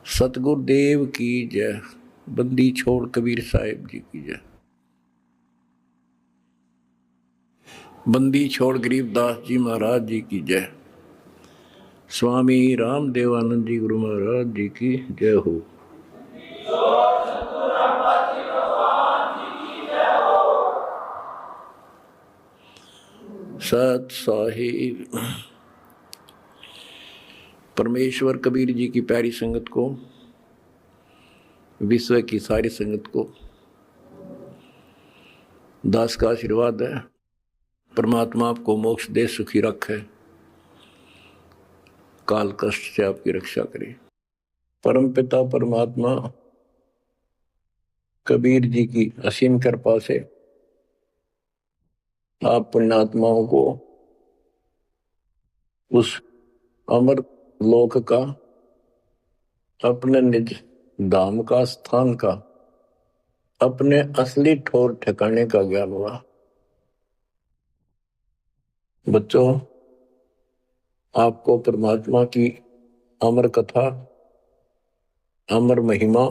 सतगुरुदेव की जय। बंदी छोड़ कबीर साहिब जी की जय। बंदी छोड़ गरीबदास जी महाराज जी की जय। स्वामी रामदेवानंद जी गुरु महाराज जी की जय हो। सत साहिब परमेश्वर कबीर जी की प्यारी संगत को, विश्व की सारी संगत को दास का आशीर्वाद है। परमात्मा आपको मोक्ष दे, सुखी रखे, काल कष्ट से आपकी रक्षा करे। परम पिता परमात्मा कबीर जी की असीम कृपा से आप पुण्यात्माओं को उस अमर लोक का, अपने निज धाम का, स्थान का, अपने असली ठोर ठिकाने का ज्ञान हुआ। बच्चों, आपको परमात्मा की अमर कथा, अमर महिमा,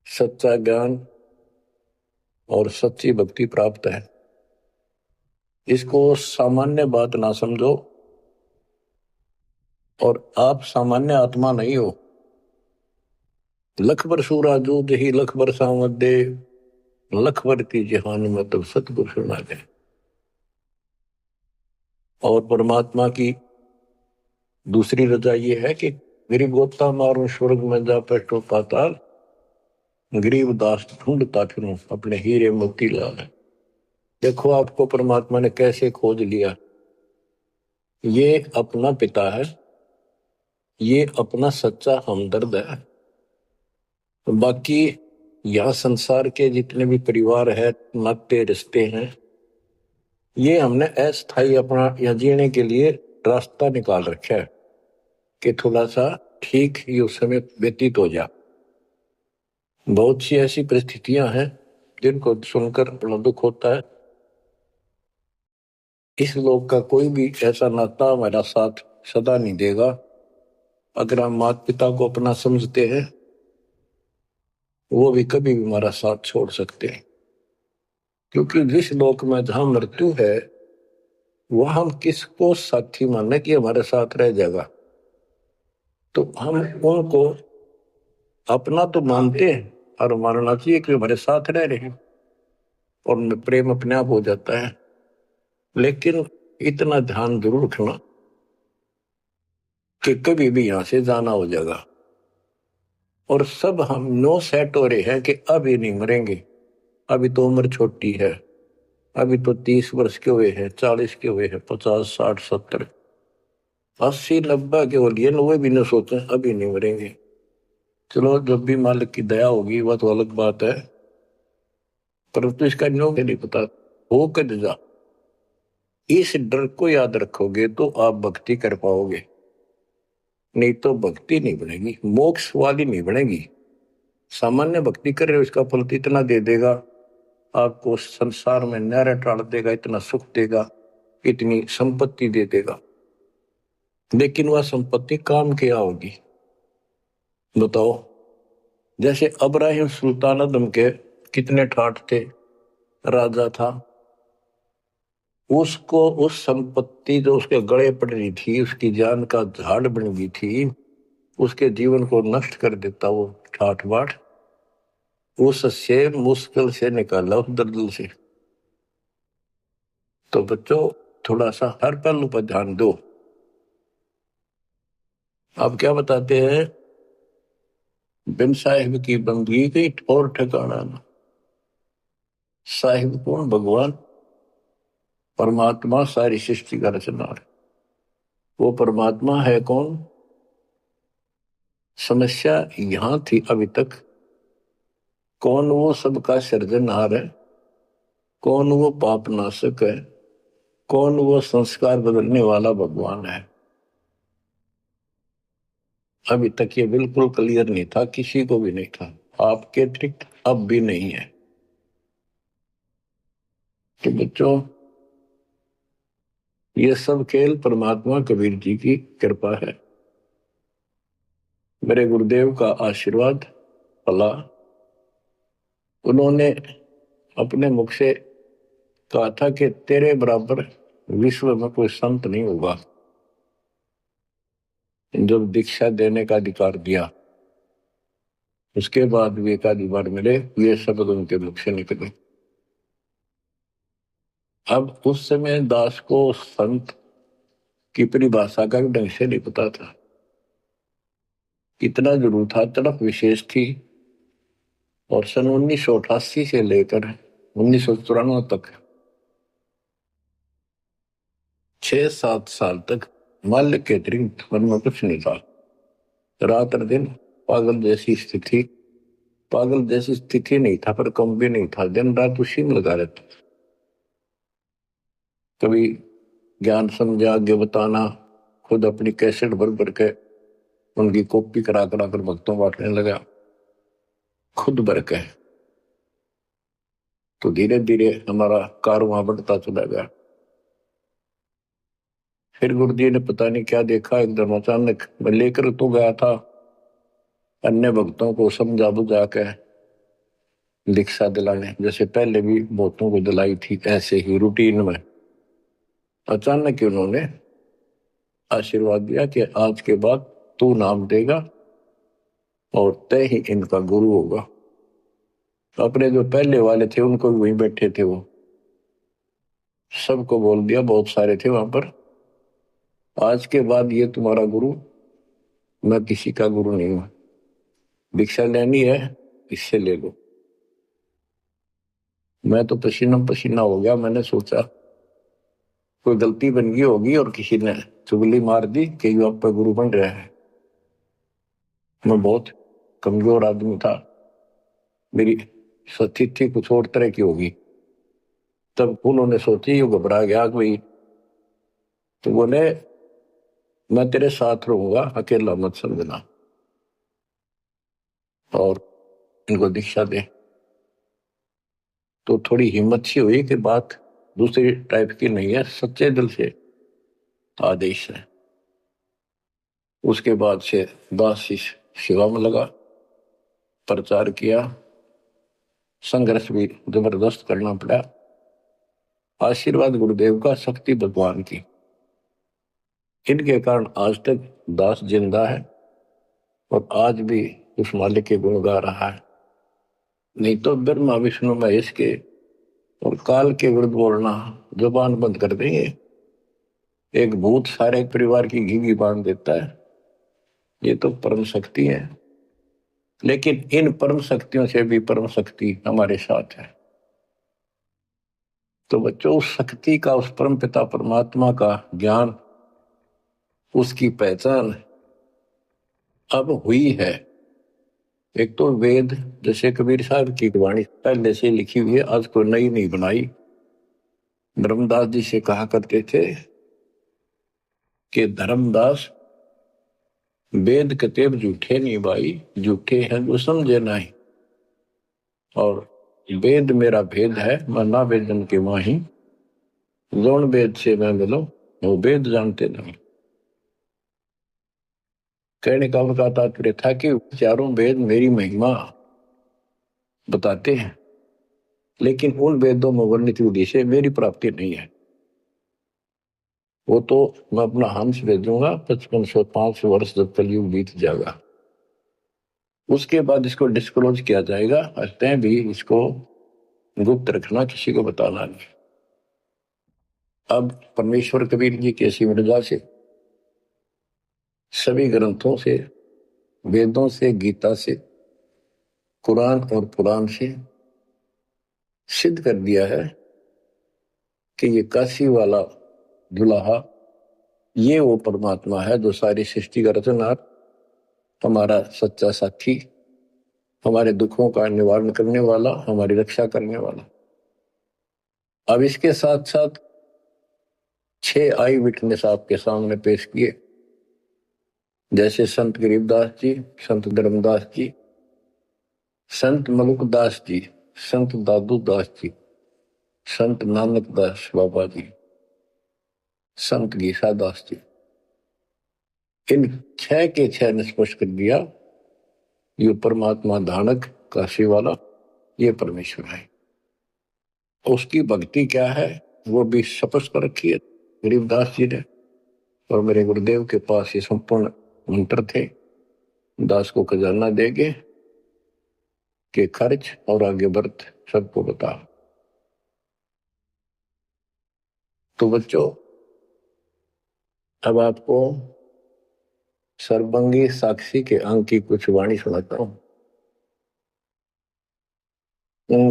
सच्चा ज्ञान और सच्ची भक्ति प्राप्त है। इसको सामान्य बात ना समझो, और आप सामान्य आत्मा नहीं हो। लख बर सूरा जूद ही लख बर सामत दे, लख बर की जहान में तब सतगुरु सुना दे। और परमात्मा की दूसरी रजा ये है कि गरीब गोता मारू स्वर्ग में जा पेटो पाताल, गरीब दास ढूंढता फिरूं अपने हीरे मोती लाल। देखो आपको परमात्मा ने कैसे खोज लिया। ये अपना पिता है, ये अपना सच्चा हमदर्द है। बाकी यह संसार के जितने भी परिवार है, नाते रिश्ते हैं, ये हमने अस्थायी अपना या जीने के लिए रास्ता निकाल रखा है कि थोड़ा सा ठीक ही उस समय व्यतीत हो जा। बहुत सी ऐसी परिस्थितियां हैं जिनको सुनकर बड़ा दुख होता है। इस लोक का कोई भी ऐसा नाता हमारा साथ सदा नहीं देगा। अगर हम माता पिता को अपना समझते हैं, वो भी कभी भी हमारा साथ छोड़ सकते हैं। क्योंकि जिस लोक में जहां मृत्यु है, वह हम किसको साथी माने कि हमारे साथ रह जाएगा। तो हम उनको अपना तो मानते हैं और मानना चाहिए कि हमारे साथ रह रहे हैं, और प्रेम अपने आप हो जाता है। लेकिन इतना ध्यान जरूर रखना कि कभी भी यहां से जाना हो जाएगा। और सब हम नो सेट हो रहे हैं कि अभी नहीं मरेंगे, अभी तो उम्र छोटी है, अभी तो 30 वर्ष के हुए हैं, 40 के हुए हैं, 50, 60, 70, 80, 90 के हो लिए, वो भी न सोचे अभी नहीं मरेंगे। चलो, जब भी मालिक की दया होगी वह तो अलग बात है, परंतु इसका न्यों नहीं पता हो कद जा। इस डर को याद रखोगे तो आप भक्ति कर पाओगे, नहीं तो भक्ति नहीं बनेगी, मोक्ष वाली नहीं बनेगी। सामान्य भक्ति कर रहे हो, इसका फल तो इतना दे देगा, आपको संसार में न्यारा टाल देगा, इतना सुख देगा, इतनी संपत्ति दे देगा। लेकिन वह संपत्ति काम क्या होगी बताओ। जैसे अब्राहिम सुल्तान आदम के कितने ठाठ थे, राजा था, उसको उस संपत्ति जो उसके गले पड़ रही थी, उसकी जान का झाड़ बन गई थी, उसके जीवन को नष्ट कर देता वो ठाठ बाट, उससे मुश्किल से निकाला उस दर्द से। तो बच्चों, थोड़ा सा हर पहलू पर ध्यान दो। आप क्या बताते हैं, बिन साहिब की बंदगी गई ठोर ठिकाना ना। साहिब कौन? भगवान परमात्मा, सारी सृष्टि का रचनार। वो परमात्मा है कौन? समस्या यहां थी अभी तक, कौन वो सबका सृजनहार है, कौन वो पाप नाशक है, कौन वो संस्कार बदलने वाला भगवान है। अभी तक ये बिल्कुल क्लियर नहीं था, किसी को भी नहीं था, आपके अतिरिक्त अब भी नहीं है। तो बच्चों, ये सब खेल परमात्मा कबीर जी की कृपा है। मेरे गुरुदेव का आशीर्वाद पला। उन्होंने अपने मुख से कहा था कि तेरे बराबर विश्व में कोई संत नहीं होगा। जब दीक्षा देने का अधिकार दिया, उसके बाद भी एक आधी बार मिले, ये शब्द उनके मुख से निकले। अब उस समय दास को संत की परिभाषा का भी ढंग से नहीं पता था। इतना जरूर था, तड़प विशेष थी। और सन 1988 से लेकर 1994 तक 6-7 साल तक माल्य के अतिरिक्त मन में कुछ नहीं था। रात और दिन पागल जैसी स्थिति। पागल जैसी स्थिति नहीं था, पर कम भी नहीं था। दिन रात उसी में लगा रहता। कभी ज्ञान समझा आगे बताना, खुद अपनी कैसेट भर भर के उनकी कॉपी करा करा कर भक्तों बांटने लगा, खुद भर के। तो धीरे धीरे हमारा कारवां बढ़ता चला गया। फिर गुरु जी ने पता नहीं क्या देखा, एकदम अचानक मैं लेकर तो गया था अन्य भक्तों को समझा बुझा के दीक्षा दिलाने, जैसे पहले भी बहुतों को दिलाई थी, ऐसे ही रूटीन में। अचानक ही उन्होंने आशीर्वाद दिया कि आज के बाद तू नाम देगा और तय ही इनका गुरु होगा। अपने जो पहले वाले थे उनको भी वहीं बैठे थे, वो सबको बोल दिया, बहुत सारे थे वहां पर, आज के बाद ये तुम्हारा गुरु, मैं किसी का गुरु नहीं हूं। दीक्षा लेनी है, इससे ले लो। मैं तो पसीना पसीना हो गया। मैंने सोचा कोई गलती बन गई होगी और किसी ने चुगली मार दी कि ये आप पर गुरु बन रहा है। मैं बहुत कमजोर आदमी था, मेरी स्थिति कुछ और तरह की होगी। तब उन्होंने सोची, ये घबरा गया कोई, तो बोले मैं तेरे साथ रहूंगा, अकेला मत समझना, और इनको दीक्षा दे। तो थोड़ी हिम्मत सी हुई कि बात दूसरी टाइप की नहीं है, सच्चे दिल से आदेश है। उसके बाद से दास सेवा में लगा, प्रचार किया, संघर्ष भी जबरदस्त करना पड़ा। आशीर्वाद गुरुदेव का, शक्ति भगवान की, इनके कारण आज तक दास जिंदा है और आज भी उस मालिक के गुण गा रहा है। नहीं तो ब्रह्मा विष्णु महेश के और काल के विरुद्ध बोलना जुबान बंद कर देंगे। एक भूत सारे परिवार की घी बांध देता है, ये तो परम शक्ति है। लेकिन इन परम शक्तियों से भी परम शक्ति हमारे साथ है। तो बच्चों, उस शक्ति का, उस परम पिता परमात्मा का ज्ञान, उसकी पहचान अब हुई है। एक तो वेद, जैसे कबीर साहब की वाणी पहले से लिखी हुई है, आज कोई नई नहीं बनाई। धर्मदास जी से कहा करते थे कि धर्मदास वेद कतेब झूठे नहीं भाई, झूठे हैं जो समझे नहीं। और वेद मेरा भेद है, मैं ना वेदन के माही, जौन वेद से मैं मिलो वो वेद जानते नहीं। कहने का उनका तात्पर्य था कि चारों वेद मेरी महिमा बताते हैं, लेकिन उन वेदों में वर्णित विधि से मेरी प्राप्ति नहीं है। वो तो मैं अपना हंस भेजूंगा 5505 वर्ष जब कलयुग बीत जाएगा, उसके बाद इसको डिस्क्लोज किया जाएगा। तय भी इसको गुप्त रखना, किसी को बताना नहीं। अब परमेश्वर कबीर जी की ऐसी मृदा से, सभी ग्रंथों से, वेदों से, गीता से, कुरान और पुराण से सिद्ध कर दिया है कि ये काशी वाला दुल्हा, ये वो परमात्मा है जो सारी सृष्टि का रचनहार, हमारा सच्चा साथी, हमारे दुखों का निवारण करने वाला, हमारी रक्षा करने वाला। अब इसके साथ साथ 6 आई विटनेस आपके सामने पेश किए, जैसे संत गरीबदास जी, संत धर्मदास जी, संत मलुकदास जी, संत दादू दास जी, संत नानक दास बाबा जी, संत गीसा दास जी। इन 6 के 6 ने स्पष्ट कर दिया, ये परमात्मा धानक काशी वाला ये परमेश्वर है। उसकी भक्ति क्या है वो भी स्पष्ट कर रखी है गरीबदास जी ने। और मेरे गुरुदेव के पास ये संपूर्ण मंत्र थे, दास को खजाना देंगे कि खर्च और आगे बढ़ सबको बता। तो बच्चों, अब आपको सर्वंगी साक्षी के अंक की कुछ वाणी सुनाता हूं।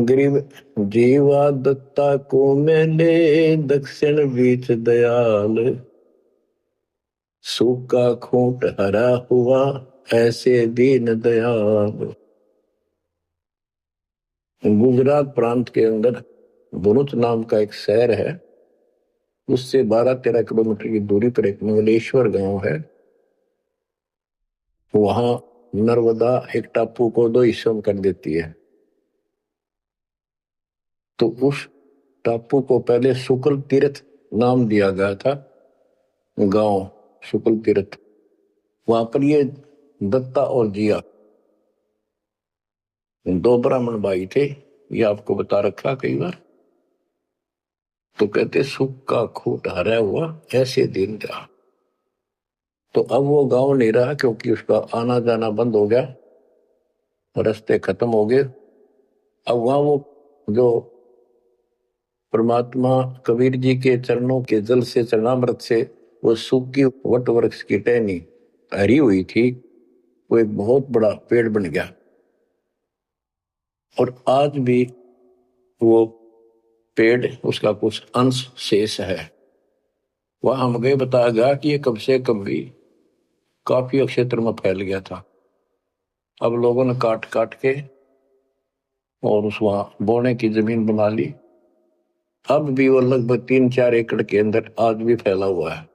गरीब जीवा दत्ता को मैंने दक्षिण बीच दयाल, सूखा खूंट हरा हुआ ऐसे दीन दयाल। गुजरात प्रांत के अंदर भरूच नाम का एक शहर है, उससे 12-13 किलोमीटर की दूरी पर एक मंगलेश्वर गांव है। वहां नर्मदा एक टापू को 2 हिस्सों में कर देती है। तो उस टापू को पहले शुक्ल तीर्थ नाम दिया गया था, गांव शुक्ल तीर्थ। वहां पर ये दत्ता और जिया 2 ब्राह्मण भाई थे, ये आपको बता रखा कई बार। तो कहते सूखा खूंट हरा हुआ ऐसे दिन था। तो अब वो गांव नहीं रहा क्योंकि उसका आना जाना बंद हो गया, रास्ते खत्म हो गए। अब वहां वो जो परमात्मा कबीर जी के चरणों के जल से चरणामृत से वो सूखी वट वृक्ष की टहनी हरी हुई थी, वो एक बहुत बड़ा पेड़ बन गया। और आज भी वो पेड़ उसका कुछ अंश शेष है। वह हम गए, बताया गया कि ये कब से कब भी काफी क्षेत्र में फैल गया था। अब लोगों ने काट काट के और उस वहां बोने की जमीन बना ली। अब भी वो लगभग 3-4 एकड़ के अंदर आज भी फैला हुआ है।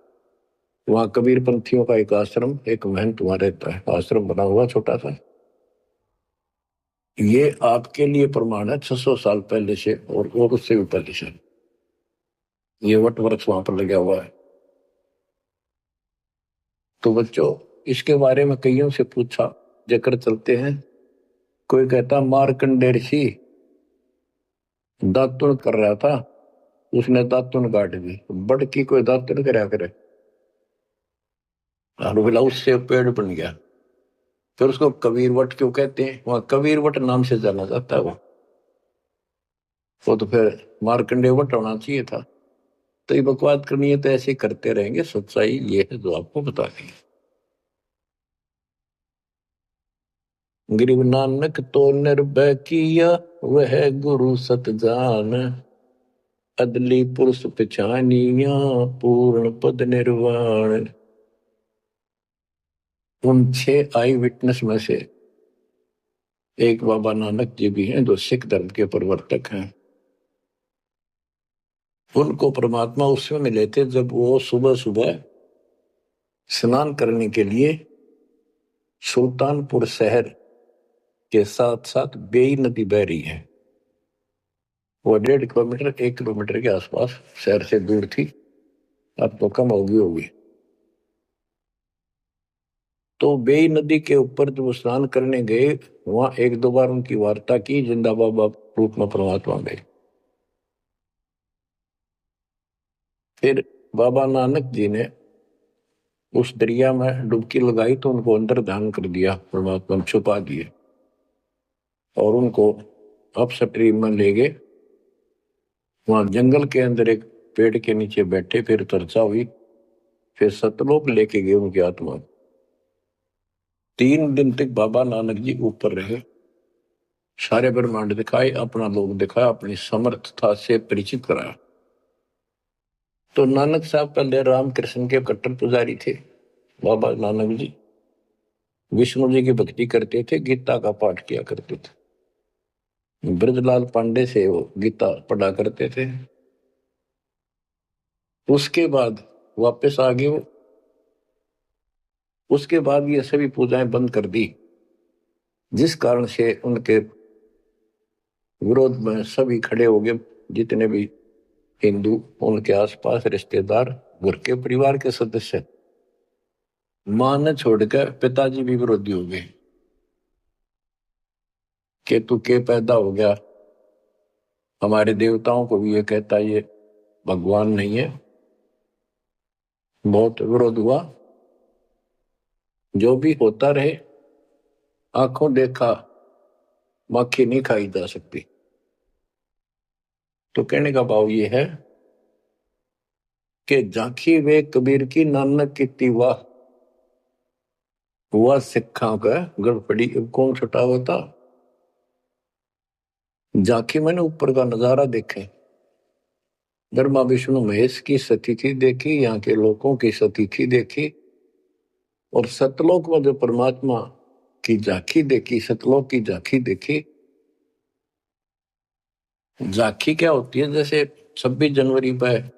वहां कबीर पंथियों का एक आश्रम, एक महंत वहां रहता है, आश्रम बना हुआ छोटा सा। ये आपके लिए प्रमाण है 600 साल पहले से और उससे भी पहले से ये वट वृक्ष वहां पर लगा हुआ है। तो बच्चों, इसके बारे में कईयों से पूछा जकर चलते हैं। कोई कहता मार्कंडेय ऋषि दातुन कर रहा था, उसने दातुन काट दी, बड़ की कोई दातुन करया करे, और बोला उससे पेड़ बन गया। फिर उसको कबीर वट क्यों कहते हैं? वहां कबीर वट नाम से जाना जाता है वो तो फिर मार्कंडेय वट होना चाहिए था। तो ये बकवाद करनी है तो ऐसे करते रहेंगे, सच्चाई ये है जो आपको बता दी। गरीब नानक तो निर्भय किया वह गुरु सत जान, अदली पुरुष पिछानिया पूर्ण पद निर्वाण। उन 6 आई विटनेस में से एक बाबा नानक जी भी हैं जो सिख धर्म के प्रवर्तक हैं। उनको परमात्मा उस समय मिले थे जब वो सुबह सुबह स्नान करने के लिए सुल्तानपुर शहर के साथ साथ बेई नदी बह रही है, वो 1.5 किलोमीटर 1 किलोमीटर के आसपास शहर से दूर थी, अब तो कम होगी। तो बेई नदी के ऊपर जब स्नान करने गए, वहां 1-2 बार उनकी वार्ता की, जिंदा बाबा रूप में परमात्मा गए। फिर बाबा नानक जी ने उस दरिया में डुबकी लगाई तो उनको अंदर ध्यान कर दिया, परमात्मा में छुपा दिए और उनको अप स्ट्रीम में ले गए। वहां जंगल के अंदर एक पेड़ के नीचे बैठे, फिर चर्चा हुई, फिर सतलोक लेके गए उनकी आत्मा। 3 दिन तक बाबा नानक जी ऊपर रहे, सारे ब्रह्मांड दिखाए, अपना लोक दिखाया, अपनी समर्थता से परिचित कराया। तो नानक साहब पहले रामकृष्ण के कट्टर पुजारी थे। बाबा नानक जी विष्णु जी की भक्ति करते थे, गीता का पाठ किया करते थे, ब्रजलाल पांडे से वो गीता पढ़ा करते थे। उसके बाद वापस आ गए वो। उसके बाद ये सभी पूजाएं बंद कर दी, जिस कारण से उनके विरोध में सभी खड़े हो गए, जितने भी हिंदू, उनके आसपास रिश्तेदार, घर के परिवार के सदस्य। मां ने छोड़कर पिताजी भी विरोधी हो गए कि तू के पैदा हो गया। हमारे देवताओं को भी ये कहता ये भगवान नहीं है। बहुत विरोध हुआ। जो भी होता रहे, आंखों देखा मक्खी नहीं खाई जा सकती। तो कहने का भाव ये है कि झांकी वे कबीर की नानक की वाह, हुआ सिखा का गड़पड़ी कौन छुटा होता। झांकी मैंने ऊपर का नजारा देखे, ब्रह्मा विष्णु महेश की स्थिति देखी, यहाँ के लोगों की स्थिति देखी, और सतलोक में जो परमात्मा की झांकी देखी, सतलोक की झांकी देखी। झांकी क्या होती है? जैसे 26 जनवरी पर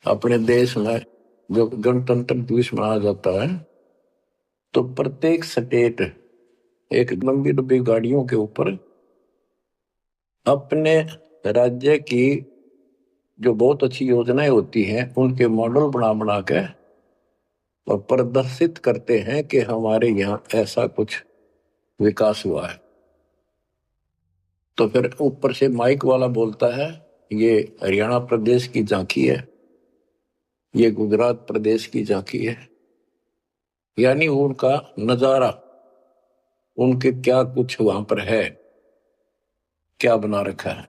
अपने देश में जो गणतंत्र दिवस मनाया जाता है, तो प्रत्येक स्टेट एक लंबी लंबी गाड़ियों के ऊपर अपने राज्य की जो बहुत अच्छी योजनाएं होती हैं उनके मॉडल बना बना के और प्रदर्शित करते हैं कि हमारे यहाँ ऐसा कुछ विकास हुआ है। तो फिर ऊपर से माइक वाला बोलता है ये हरियाणा प्रदेश की झांकी है, ये गुजरात प्रदेश की झांकी है। यानी उनका नजारा, उनके क्या कुछ वहां पर है, क्या बना रखा है।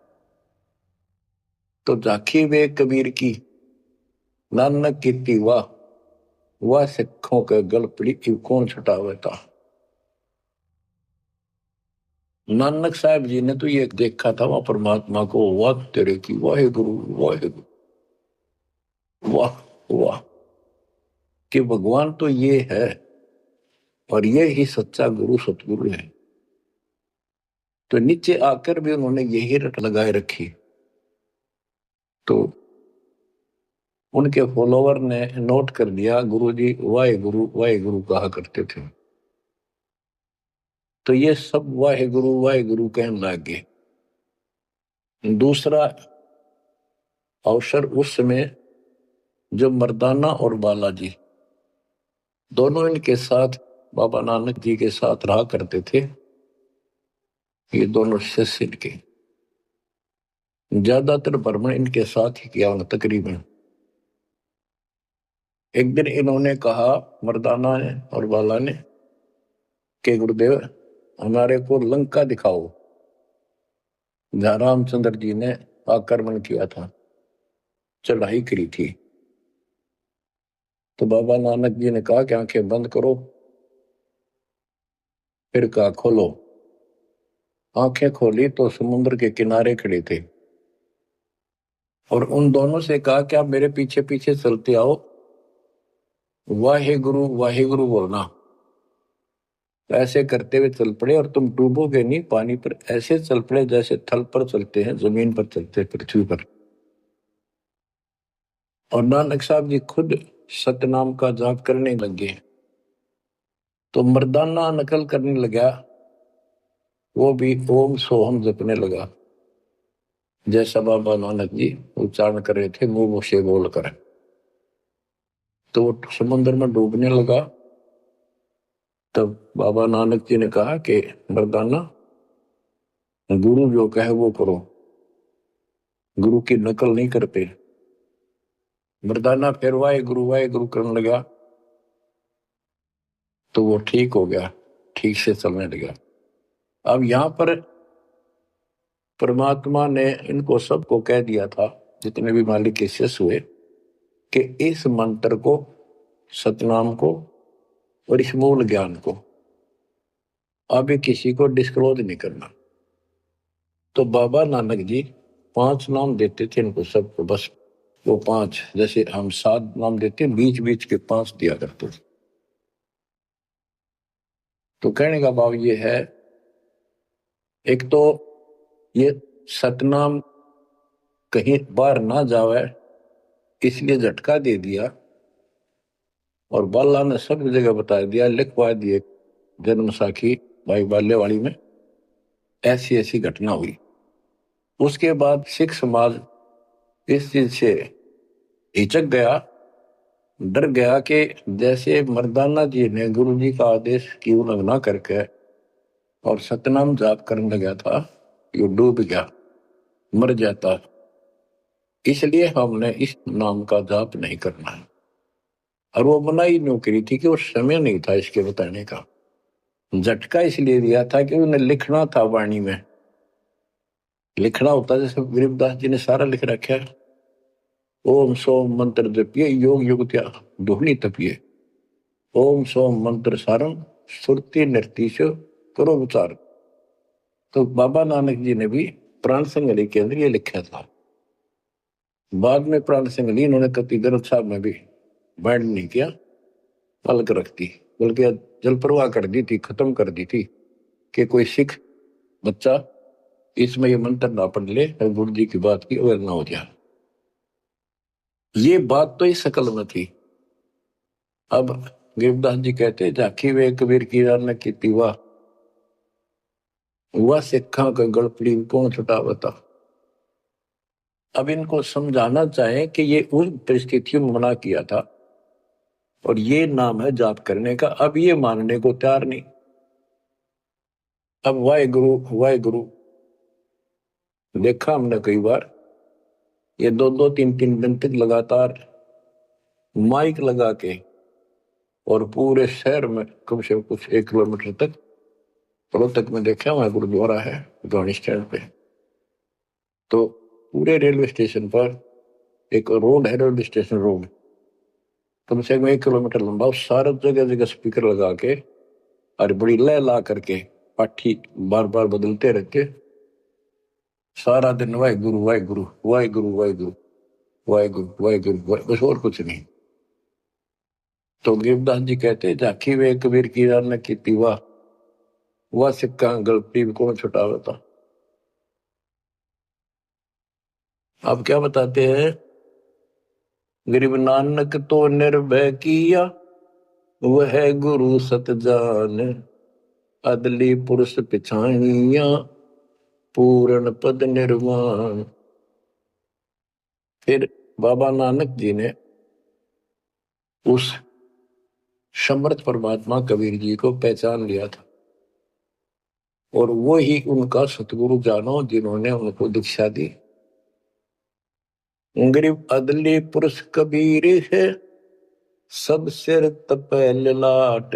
तो झांकी वे कबीर की नानक की वाह, वह सिखों के गल पड़ी कौन छुटावे था। नानक साहब जी ने तो ये देखा था वहां परमात्मा को, वाह तेरे की वाहे गुरु वाहे गुरु, वाह वाह, कि भगवान तो ये है और ये ही सच्चा गुरु सतगुरु है। तो नीचे आकर भी उन्होंने यही रट लगाए रखी। तो उनके फॉलोवर ने नोट कर दिया गुरुजी वाहे गुरु कहा करते थे। तो ये सब वाहे गुरु कहने लग गए। दूसरा अवसर उस समय जब मर्दाना और बालाजी दोनों इनके साथ बाबा नानक जी के साथ रहा करते थे। ये दोनों शिष्य इनके ज्यादातर भ्रमण इनके साथ ही किया तकरीबन। एक दिन इन्होंने कहा, मर्दाना ने और बाला ने, कि गुरुदेव हमारे को लंका दिखाओ जहां रामचंद्र जी ने आक्रमण किया था, चढ़ाई करी थी। तो बाबा नानक जी ने कहा कि आंखें बंद करो, फिर कहा खोलो। आंखें खोली तो समुद्र के किनारे खड़े थे और उन दोनों से कहा कि आप मेरे पीछे पीछे चलते आओ, वाहे गुरु बोलना। ऐसे करते हुए चल पड़े और तुम डूबोगे नहीं पानी पर, ऐसे चल पड़े जैसे थल पर चलते हैं, जमीन पर चलते हैं, पृथ्वी पर। और नानक साहब जी खुद सतनाम का जाप करने लगे। तो मर्दाना नकल करने लगा, वो भी ओम सोहम जपने लगा जैसा बाबा नानक जी उच्चारण कर रहे थे मुंह से बोलकर। तो वो समुद्र में डूबने लगा। तब बाबा नानक जी ने कहा कि मर्दाना गुरु जो कहे वो करो, गुरु की नकल नहीं करते। मर्दाना फिर वाहे गुरु करने लगा तो वो ठीक हो गया, ठीक से चलने लगा। अब यहां पर परमात्मा ने इनको सबको कह दिया था, जितने भी मालिक के शिष्य हुए, कि इस मंत्र को, सतनाम को और इस मूल ज्ञान को अभी किसी को डिस्क्लोज नहीं करना। तो बाबा नानक जी 5 नाम देते थे इनको सबको, बस वो 5, जैसे हम 7 नाम देते हैं, बीच बीच के 5 दिया करते थे। तो कहने का भाव ये है, एक तो ये सतनाम कहीं बाहर ना जावे इसलिए झटका दे दिया, और बाला ने सब जगह बता दिया, लिखवा दिए जन्म साखी भाई बाल्यवाड़ी में ऐसी ऐसी घटना हुई। उसके बाद सिख समाज इस चीज से हिचक गया डर गया कि जैसे मर्दाना जी ने गुरु जी का आदेश की उल्लंघना करके और सतनाम जाप करने लगा था, ये डूब गया, मर जाता। इसलिए हमने इस नाम का जाप नहीं करना है। और वो मनाही यूं करी थी कि वो समय नहीं था इसके बताने का। झटका इसलिए दिया था कि उन्हें लिखना था वाणी में, लिखना होता जैसे गरीबदास जी ने सारा लिख रखा है। ओम सोम मंत्र जपिए, योग युगत्या दोहनी तपिए। ओम सोम मंत्र सारम, सुरति निर्तीश करो विचार। तो बाबा नानक जी ने भी प्राण संगली के अंदर ये लिखा था। बाद में प्राण संगली इन्होंने कति ग्रंथ साहब में भी बैंड नहीं किया, पलक रख दी, बल्कि जल प्रवाह कर दी थी, खत्म कर दी थी कि कोई सिख बच्चा इसमें ये मंत्र ना पढ़ ले और गुरु जी की बात की अवहेलना हो जाए। ये बात तो इस शकल में थी। अब गरीबदास जी कहते झाकी वे कबीर की न की वाह, वह सिखा का गड़पड़ी कौन छुटावता। अब इनको समझाना चाहे कि ये उस परिस्थितियों में मना किया था और ये नाम है जाप करने का। अब ये मानने को तैयार नहीं। अब वाहे गुरु देखा हमने कई बार, ये दो दो तीन तीन दिन तक लगातार माइक लगा के और पूरे शहर में कम से कम कुछ 1 किलोमीटर तक, रोहतक में देखा वहां गुरुद्वारा है गाड़ी स्टैंड पे, तो पूरे रेलवे स्टेशन पर एक रोड है, रेलवे स्टेशन रोड कम से कम 1 किलोमीटर लंबा, उस सारा जगह जगह स्पीकर लगा के और बड़ी लय ला करके पाठी बार बार बदलते रहते, सारा दिन वाहे गुरु वाहे गुरु वाहे गुरु वाहे गुरु वाहे गुरु वाहे गुरु, बस और कुछ नहीं। तो गिरदास जी कहते झाकी वे कबीर की न की वाह, वह सिक्का गलती कौन छुटावता। आप क्या बताते हैं, गरीब नानक तो निर्भय किया, वह गुरु सत जान, अदली पुरुष पिछाइया, पूर्ण पद निर्वाण। फिर बाबा नानक जी ने उस समर्थ परमात्मा कबीर जी को पहचान लिया था और वो ही उनका सतगुरु जानो जिन्होंने उनको दीक्षा दी। गरीब अदली पुरुष कबीर है, सब सिर तपै ललाट,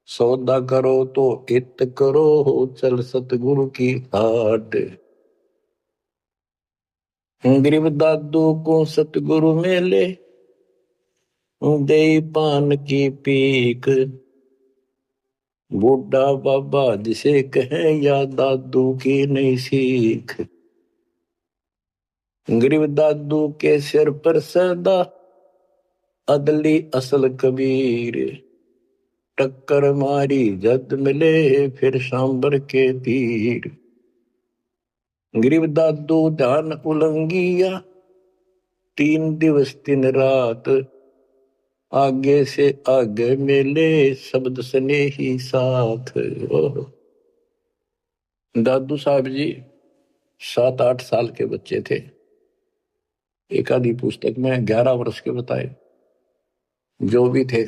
सौदा करो तो इत करो, चल सतगुरु की हाट। गरीब दादू को सतगुरु मेले, दे पान की पीक, बूढ़ा बाबा जिसे कहे या दादू की नहीं सीख। गरीब दादू के सिर पर सदा, अदली असल कबीर, टक्कर मारी जद मिले फिर सांबर के तीर। गरीब दादू ध्यान उलंगिया, 3 दिवस 3 रात, आगे से आगे मिले शब्द सने ही साथ। दादू साहब जी 7-8 साल के बच्चे थे, एक आधी पुस्तक में 11 वर्ष के बताए, जो भी थे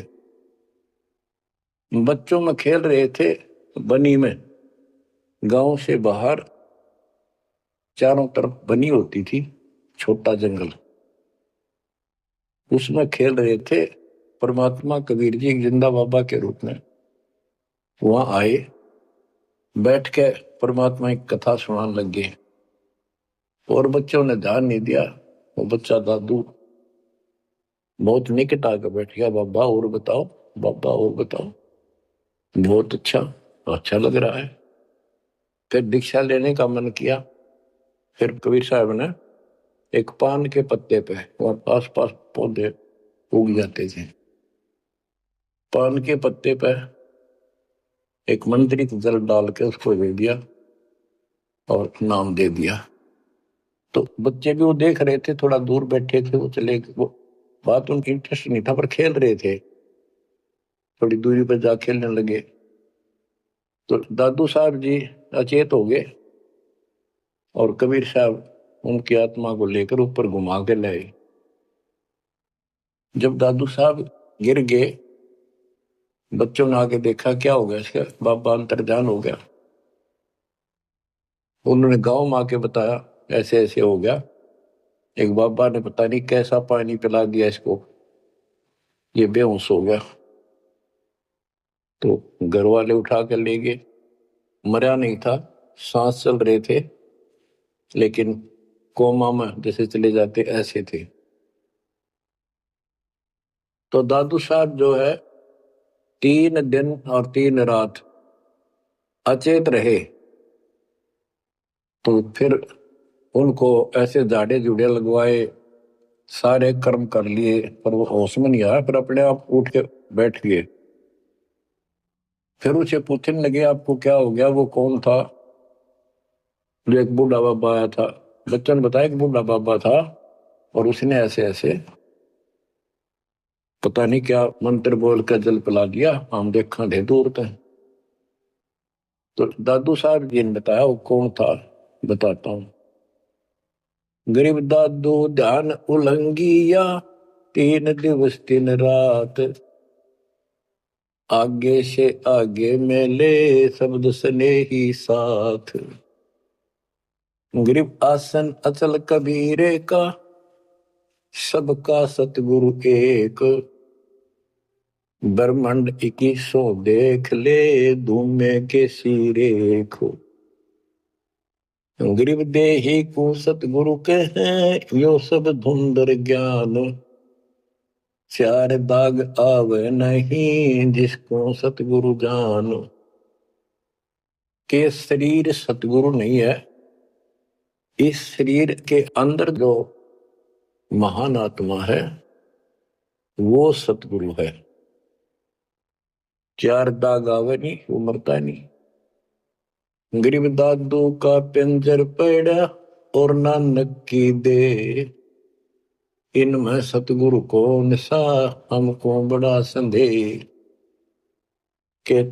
बच्चों में खेल रहे थे बनी में। गांव से बाहर चारों तरफ बनी होती थी, छोटा जंगल, उसमें खेल रहे थे। परमात्मा कबीर जी जिंदा बाबा के रूप में वहां आए, बैठ के परमात्मा की कथा सुनाने लगे और बच्चों ने ध्यान नहीं दिया। वो बच्चा दादू बहुत निकट आकर बैठ गया, बाबा और बताओ, बाबा और बताओ। बहुत अच्छा, अच्छा लग रहा है। फिर दीक्षा लेने का मन किया। फिर कबीर साहब ने एक पान के पत्ते पे, और आस पास पौधे उग जाते थे, पान के पत्ते पे एक मंत्रित जल डाल के उसको दे दिया और नाम दे दिया। तो बच्चे भी वो देख रहे थे, थोड़ा दूर बैठे थे, वो चले, वो बात उनकी इंटरेस्ट नहीं था पर खेल रहे थे, थोड़ी दूरी पर जा खेलने लगे। तो दादू साहब जी अचेत हो गए और कबीर साहब उनकी आत्मा को लेकर ऊपर घुमा के लाए। जब दादू साहब गिर गए, बच्चों ने आके देखा क्या हो गया इसका, बाबा अंतर्ध्यान हो गया। उन्होंने गांव में आके बताया ऐसे ऐसे हो गया, एक बाबा ने पता नहीं कैसा पानी पिला दिया इसको, ये बेहोश हो गया। तो घर वाले उठा कर ले गए, मरा नहीं था, सांस चल रहे थे, लेकिन कोमा में जैसे चले जाते ऐसे थे। तो दादू साहब जो है 3 दिन और 3 रात अचेत रहे। तो फिर उनको ऐसे झाड़े जुड़े लगवाए, सारे कर्म कर लिए, पर वो होश में नहीं आया, फिर अपने आप उठ के बैठ गए। फिर उसे पूछने लगे आपको क्या हो गया, वो कौन था। जो एक बूढ़ा बाबा आया था, बच्चों ने बताया कि बूढ़ा बाबा था और उसने ऐसे ऐसे पता नहीं क्या मंत्र बोल कर जल पिला दिया, हम देखा थे दूर तक। तो दादू साहब जी ने बताया वो कौन था, बताता हूँ। गरीब दादू ध्यान उलंगिया, 3 दिवस 3 रात, आगे से आगे मेले शब्द सने ही साथ। गरीब आसन अचल कबीरे का, सबका सतगुरु एक, ब्रह्मांड 2100 देख ले, धूमे के सिरेखो। गरीब देही को सतगुरु के हैं, यो सब धुंधर ज्ञान, 4 दाग आवे नहीं, जिसको सतगुरु जान। के शरीर सतगुरु नहीं है, इस शरीर के अंदर जो महान आत्मा है वो सतगुरु है। 4 दाग आवे नहीं, वो मरता नहीं। गरीब दादू का पिंजर पड़ा और नानक की दे, इनमें सतगुरु को निशा, हमको बड़ा संदेह। के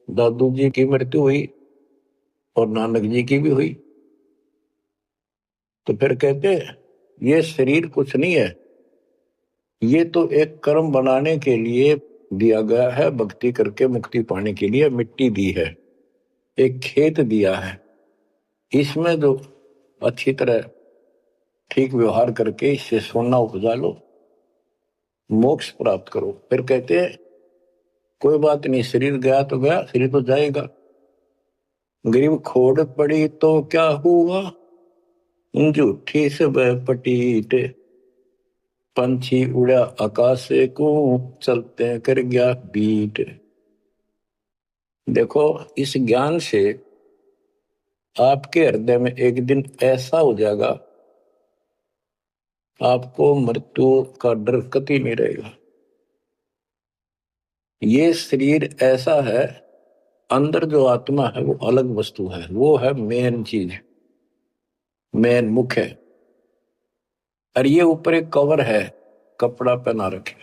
दादू जी की मृत्यु हुई और नानक जी की भी हुई। तो फिर कहते ये शरीर कुछ नहीं है, ये तो एक कर्म बनाने के लिए दिया गया है, भक्ति करके मुक्ति पाने के लिए मिट्टी दी है, एक खेत दिया है, इसमें जो अच्छी तरह ठीक व्यवहार करके इससे सोना उपजा लो, मोक्ष प्राप्त करो। फिर कहते हैं कोई बात नहीं, शरीर गया तो गया, शरीर तो जाएगा। गरीब खोड़ पड़ी तो क्या हुआ, झूठी सब पटीट, पंछी उड़ा आकाश को, चलते कर गया बीट। देखो इस ज्ञान से आपके हृदय में एक दिन ऐसा हो जाएगा, आपको मृत्यु का डर कभी नहीं रहेगा। ये शरीर ऐसा है, अंदर जो आत्मा है वो अलग वस्तु है, वो है मेन चीज, मेन मुख्य है। और ये ऊपर एक कवर है, कपड़ा पहना रखे,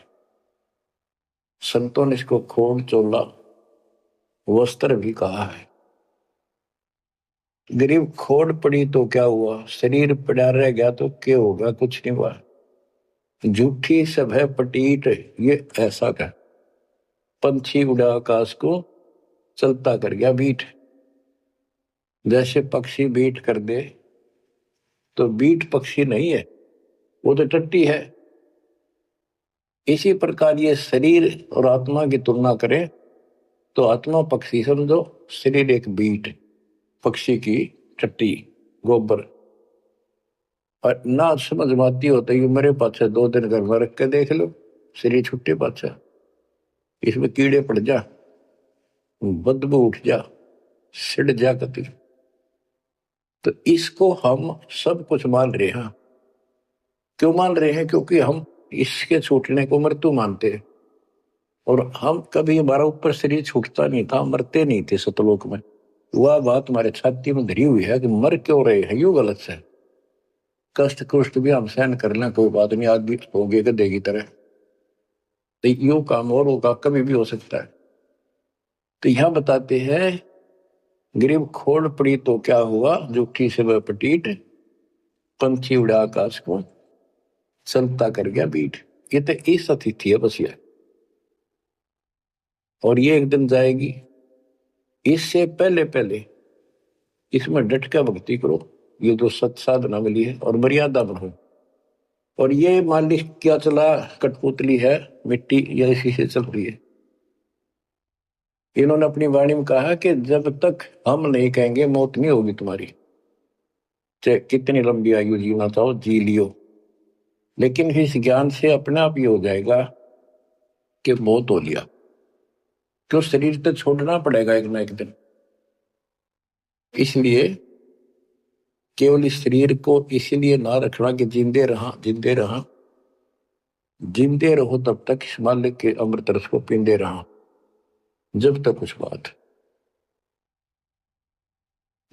संतों ने इसको खोड़ चोला वस्त्र भी कहा है। गरीब खोड़ पड़ी तो क्या हुआ, शरीर पड़ा रह गया तो क्या होगा, कुछ नहीं हुआ। झूठी सब है पटीट, ये ऐसा का पंछी उड़ा आकाश को, चलता कर गया बीट। जैसे पक्षी बीट कर दे तो बीट पक्षी नहीं है, वो तो टट्टी है। इसी प्रकार ये शरीर और आत्मा की तुलना करें तो आत्मा पक्षी समझो, शरीर एक बीट पक्षी की टट्टी गोबर। और ना समझ में आती होता है मेरे पास 2 दिन घर में रख के देख लो, शरीर छुट्टे पाछा, इसमें कीड़े पड़ जा, बदबू उठ जा, सिड़ जा कति। तो इसको हम सब कुछ मान रहे हैं। क्यों मान रहे हैं, क्योंकि हम इसके छूटने को मृत्यु मानते हैं। और हम कभी, हमारा ऊपर शरीर छूटता नहीं था, मरते नहीं थे सतलोक में, वह बात हमारे छाती में धरी हुई है कि मर क्यों रहे हैं, यू गलत है। कष्ट कुष्ट भी हम सहन कर लें, कोई बात नहीं, आदमी हो गए गधे की तरह, तो यू काम और होगा, कभी भी हो सकता है। तो यहां बताते हैं गरीब खोड़ पड़ी तो क्या हुआ, जूठी से वह पटीट, पंछी उड़ा आकाश को, चलता कर गया बीट। ये तो इस अतिथि है बस ये, और ये एक दिन जाएगी। इससे पहले पहले इसमें डट के भक्ति करो, ये जो सत साधना मिली है, और मर्यादा बढ़ो। और ये मालिक क्या चला, कठपुतली है मिट्टी, या इसी से चल रही है। इन्होंने अपनी वाणी में कहा कि जब तक हम नहीं कहेंगे मौत नहीं होगी तुम्हारी, चाहे कितनी लंबी आयु जीना चाहो जी लियो, लेकिन इस ज्ञान से अपने आप ये हो जाएगा कि मौत हो लिया, क्यों शरीर तो छोड़ना पड़ेगा एक ना एक दिन। इसलिए केवल इस शरीर को इसलिए ना रखना कि जिंदे रहा जिंदे रहा, जिंदे रहो तब तक इस मालिक के अमृत रस को पींदे रहा, जब तक उस बात।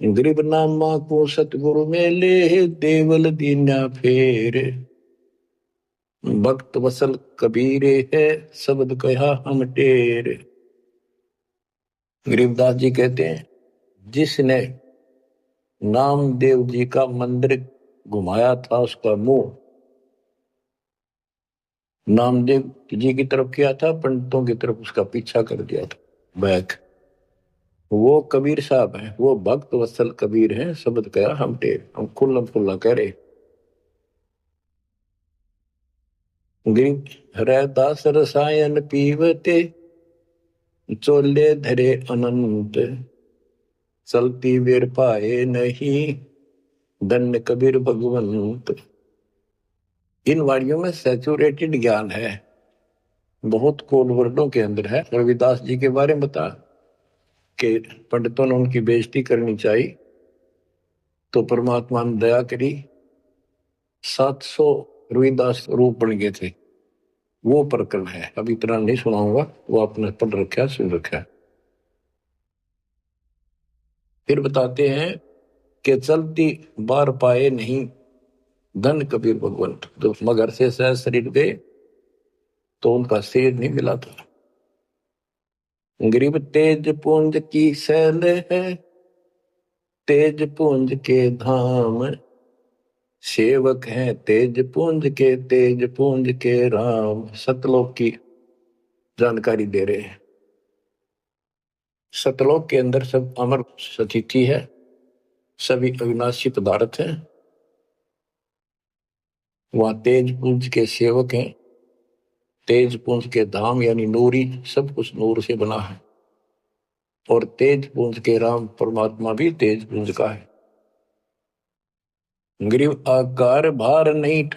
गरीब नामा को सतगुरु मेले, देवल दीना फेर, भक्त वसल कबीरे है, शब्द कहा हम टेर। गरीबदास जी कहते हैं, जिसने नामदेव जी का मंदिर घुमाया था उसका मुंह नामदेव जी की तरफ किया था, पंडितों की तरफ उसका पीछा कर दिया था बैक, वो कबीर साहब हैं, वो भक्त वत्सल कबीर हैं, शब्द कहा हम टेर, हम खुल्ला खुल्ला कह रहे। गरीब हरदास रसायन पीवते, चोले धरे अनंत, चलती वीर पाए नहीं, धन्य कबीर भगवंत। इन वाणियों में सैचुरेटेड ज्ञान है, बहुत कोड वर्डों के अंदर है। रविदास जी के बारे में बता कि पंडितों ने उनकी बेइज्जती करनी चाहिए, तो परमात्मा ने दया करी, 700 रविदास रूप बन गए थे। वो प्रकरण है, अब इतना नहीं सुनाऊंगा, वो आपने पढ़ रखा है, सुन रखा है। फिर बताते हैं कि चलती बार पाए नहीं, धन कबीर भगवंत। तो मगर से सहज शरीर गए तो उनका शेर नहीं मिला था। गरीब तेज पुंज की सैल है, तेज पुंज के धाम, सेवक हैं तेज पुंज के, तेज पुंज के राम। सतलोक की जानकारी दे रहे हैं। सतलोक के अंदर सब अमर सतिथि है, सभी अविनाशी पदार्थ हैं। वहां तेज पुंज के सेवक हैं, तेज पुंज के धाम यानी नूरी, सब कुछ नूर से बना है। और तेज पुंज के राम परमात्मा भी तेज पुंज का है। गरीब आकार भार नहीं